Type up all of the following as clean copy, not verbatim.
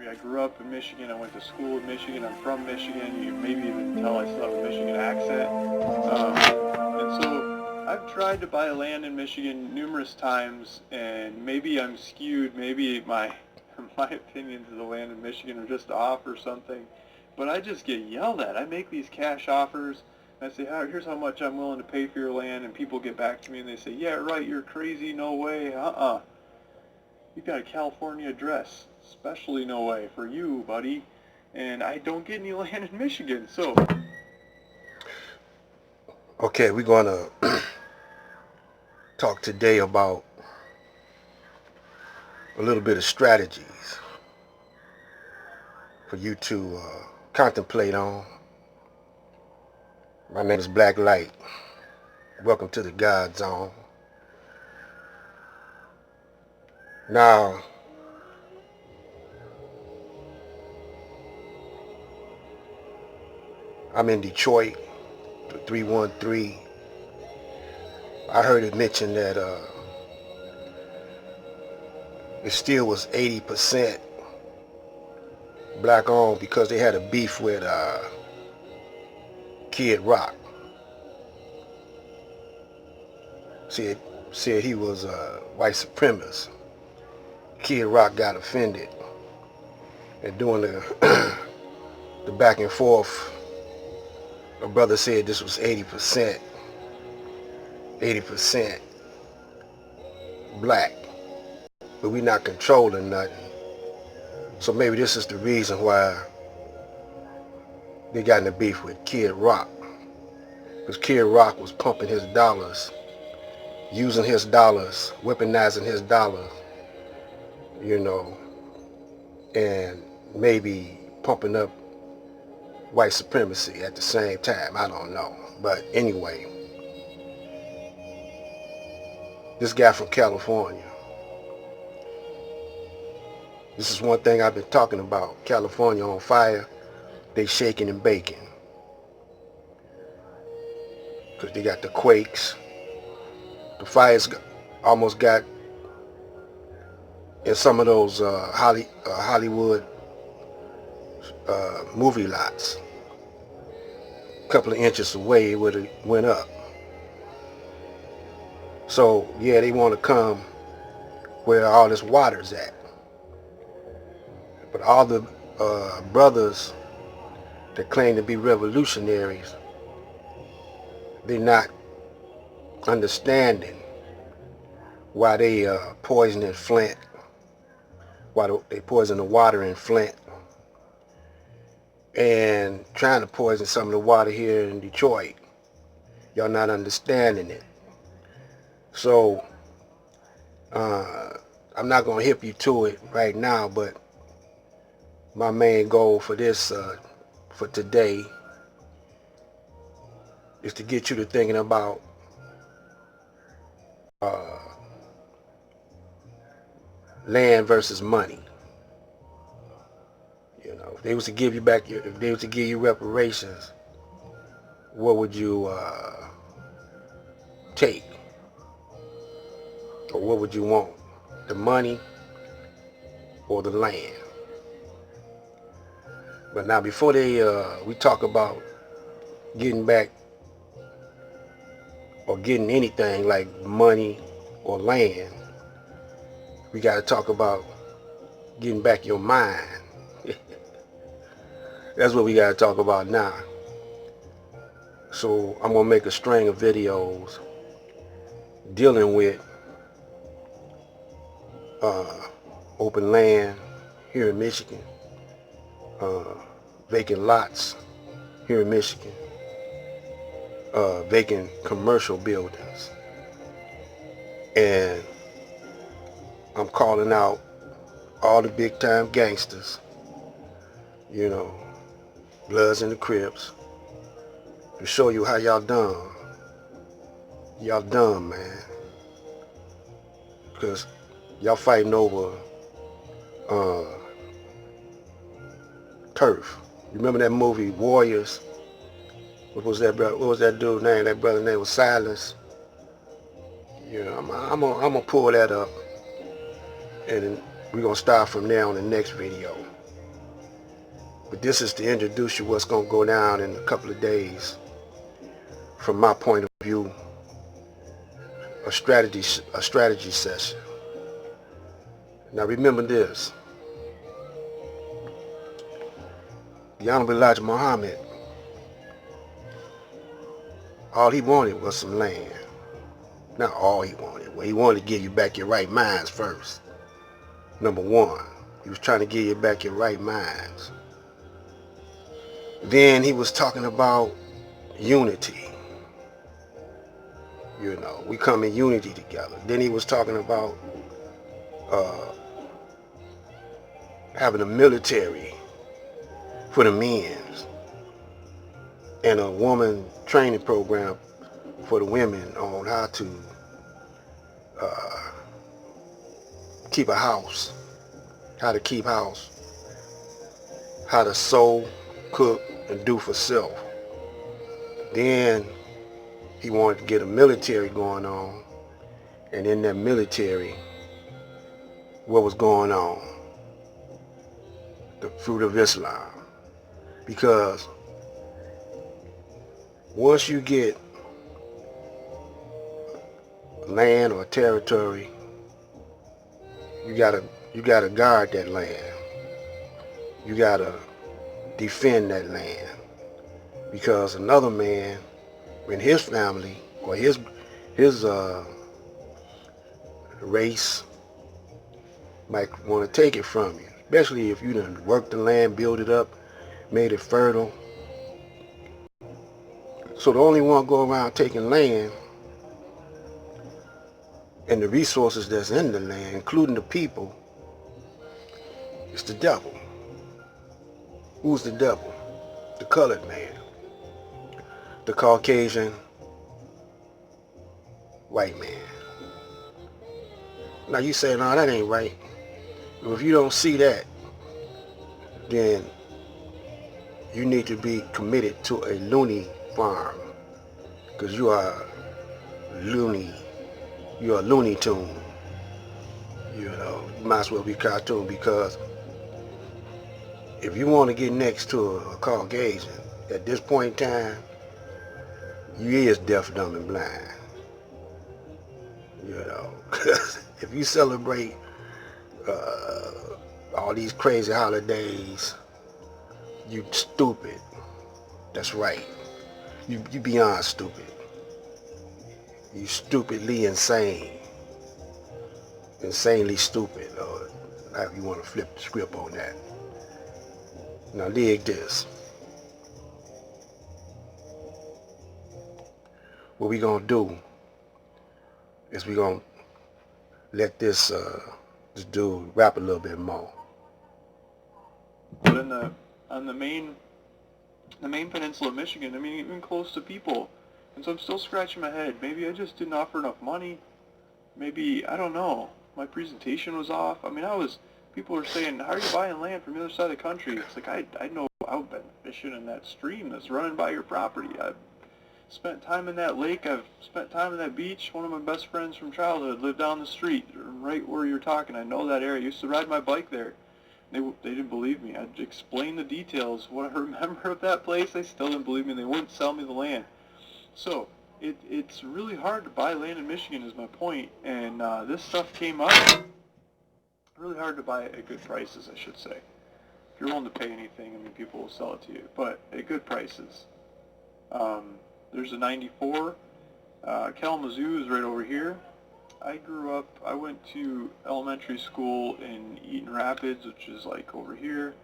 I grew up in Michigan. I went to school in Michigan. I'm from Michigan. You maybe even tell I still have a Michigan accent. And so I've tried to buy land in Michigan numerous times, and maybe I'm skewed. Maybe my opinions of the land in Michigan are just off or something. But I just get yelled at. I make these cash offers. And I say, here's how much I'm willing to pay for your land, and people get back to me and they say, yeah, right, you're crazy, no way, You've got a California address, especially no way for you, buddy. And I don't get any land in Michigan, so. Okay, we're going to talk today about a little bit of strategies for you to contemplate on. My name is Black Light. Welcome to the God Zone. Now, I'm in Detroit, 313. I heard it mentioned that it still was 80% black owned because they had a beef with Kid Rock. Said he was a white supremacist. Kid Rock got offended, and during the back and forth, my brother said this was 80% black, but we not controlling nothing. So maybe this is the reason why they got in the beef with Kid Rock, because Kid Rock was pumping his dollars, using his dollars, weaponizing his dollars, and maybe pumping up white supremacy at the same time. I don't know. But anyway, this guy from California, this is one thing I've been talking about. California on fire, they shaking and baking. Because they got the quakes. The fires almost got in some of those Hollywood movie lots. A couple of inches away, it would have went up. So yeah, they want to come where all this water's at. But all the brothers that claim to be revolutionaries, they're not understanding why they poisoning Flint, why they poison the water in Flint, and trying to poison some of the water here in Detroit. Y'all not understanding it. So I'm not gonna hip you to it right now, but my main goal for this for today is to get you to thinking about land versus money. If they was to give you back if they was to give you reparations, what would you take? Or what would you want? The money or the land? But now before we talk about getting back or getting anything like money or land, we got to talk about getting back your mind. That's what we got to talk about now. So I'm going to make a string of videos dealing with open land here in Michigan, vacant lots here in Michigan, vacant commercial buildings. And I'm calling out all the big time gangsters, Bloods and the Crips, to show you how y'all dumb. Y'all dumb, man. Because y'all fighting over turf. Remember that movie Warriors? What was that dude's name? That brother's name was Silas. I'm gonna pull that up, and then we're gonna start from there on the next video. But this is to introduce you what's going to go down in a couple of days. From my point of view, a strategy session. Now remember this. The Honorable Elijah Muhammad, all he wanted was some land. Not all he wanted. Well, he wanted to give you back your right minds first. Number one, he was trying to give you back your right minds. Then he was talking about unity. You know, we come in unity together. Then he was talking about having a military for the men and a woman training program for the women on how to keep a house, how to keep house, how to sew, cook, and do for self. Then he wanted to get a military going on, and in that military, what was going on? The fruit of Islam. Because once you get land or territory, you gotta guard that land. You gotta defend that land, because another man in his family or his race might want to take it from you, especially if you done worked the land, build it up, made it fertile. So the only one go around taking land and the resources that's in the land, including the people, is the devil. Who's the devil? The colored man, the Caucasian white man. Now you say, no, that ain't right. Well, if you don't see that, then you need to be committed to a loony farm, because you are loony. You're a Looney Tune. You know, you might as well be cartoon, because if you want to get next to a Caucasian, at this point in time, you is deaf, dumb, and blind. You know, if you celebrate all these crazy holidays, you stupid. That's right. You beyond stupid. You stupidly insane. Insanely stupid, or however you want to flip the script on that. Now dig this. What we gonna do is we gonna let this dude rap a little bit more. But on the main peninsula of Michigan, I mean, even close to people. And so I'm still scratching my head. Maybe I just didn't offer enough money. Maybe, I don't know, my presentation was off. I mean, people were saying, how are you buying land from the other side of the country? It's like, I know I've been fishing in that stream that's running by your property. I've spent time in that lake. I've spent time in that beach. One of my best friends from childhood lived down the street, right where you're talking. I know that area. I used to ride my bike there. They didn't believe me. I'd explain the details, what I remember of that place. They still didn't believe me, and they wouldn't sell me the land. So it's really hard to buy land in Michigan is my point, and this stuff came up. Really hard to buy at good prices, I should say. If you're willing to pay anything, I mean, people will sell it to you, but at good prices. There's a 94. Kalamazoo is right over here. I went to elementary school in Eaton Rapids, which is like over here,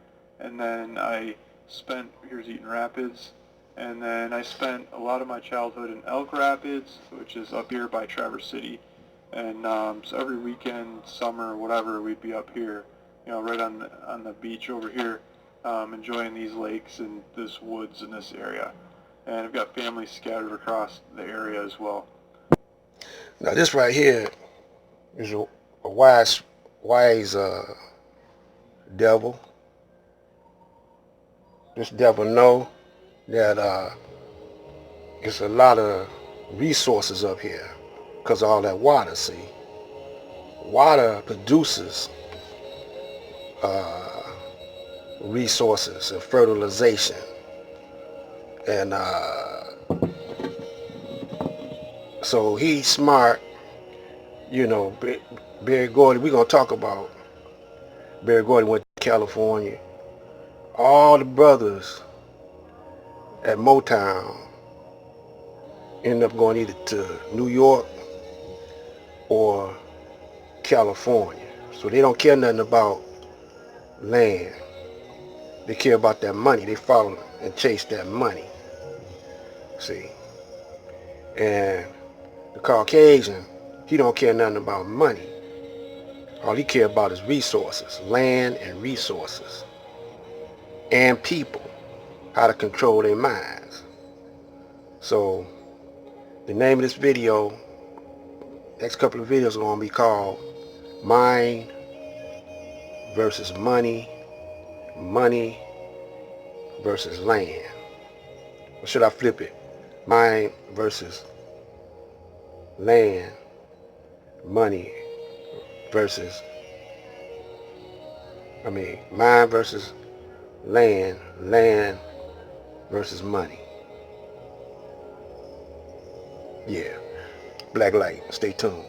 and then here's Eaton Rapids. And then I spent a lot of my childhood in Elk Rapids, which is up here by Traverse City. And so every weekend, summer, whatever, we'd be up here, you know, right on the beach over here, enjoying these lakes and this woods in this area. And I've got family scattered across the area as well. Now this right here is a wise devil. This devil know that it's a lot of resources up here because of all that water. See, water produces resources and fertilization. And so he's smart, you know. Berry Gordy, we're going to talk about Berry Gordy went to California. All the brothers at Motown ended up going either to New York or California. So they don't care nothing about land. They care about that money. They follow and chase that money. See? And the Caucasian, he don't care nothing about money. All he care about is resources, land and resources, and people, how to control their minds. So the name of this video, next couple of videos are going to be called Mind versus Money, Money versus Land. Or should I flip it? Mind versus land, money versus, mind versus land, land versus money. Yeah. Black Light. Stay tuned.